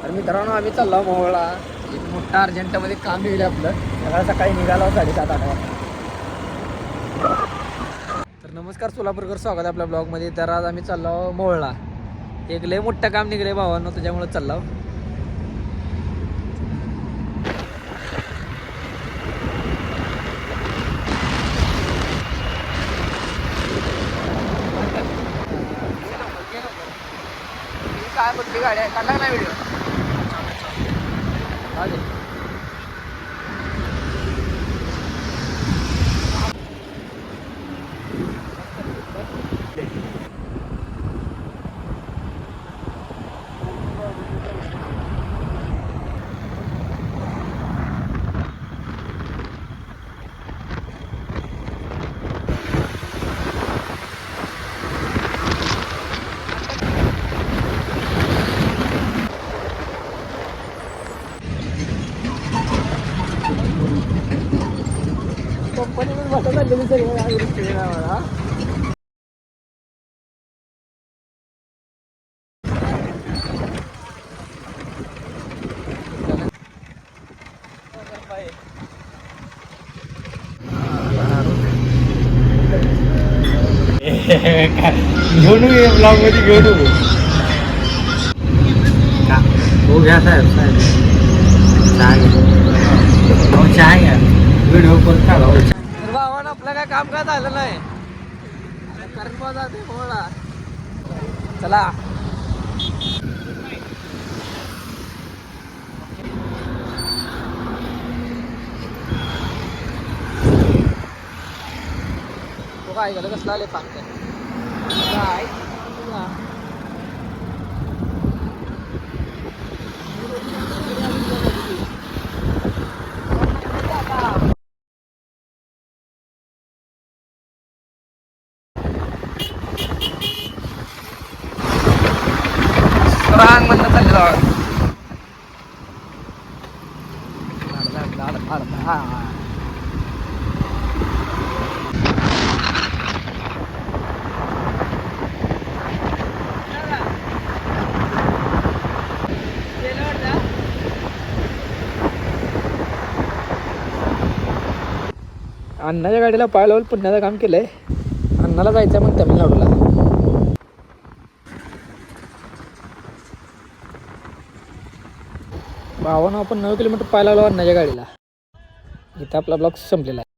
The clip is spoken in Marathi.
तर मित्रांनो आम्ही चाललो मोहोळला. एक मोठा अर्जंटमध्ये काम येईल आपलं. त्याला सकाळी निघालो 7:30-8 वाजता. तर नमस्कार सोलापूरकर, स्वागत आहे आपल्या ब्लॉगमध्ये. तर आज आम्ही चाललो मोहोळला. एक लय मोठं काम निघले भावांनो, त्याच्यामुळे चाललो. काय कुठली गाडी आहे, काढला नाही व्हिडिओ? कंपनीमध्ये बसत आलेली सगळी मला. घेऊन ब्लॉग मध्ये घेऊन हो घ्या साहेब चहा घ्या व्हिडिओ पण काढा. तर भावानं आपलं काय काम काय झालं नाही, कारण जाते मोहोळला. चला तो काय झालं, कसला आले सांगते काय रांग म्हणलं चाललं. अण्णाच्या गाडीला पाय लावून पुण्याचं काम केलंय. अण्णाला जायचं मग तमिळनाडूला. भावानं आपण 9 किलोमीटर पाय लावलो अण्णाच्या गाडीला. इथं आपला ब्लॉग संपलेला आहे.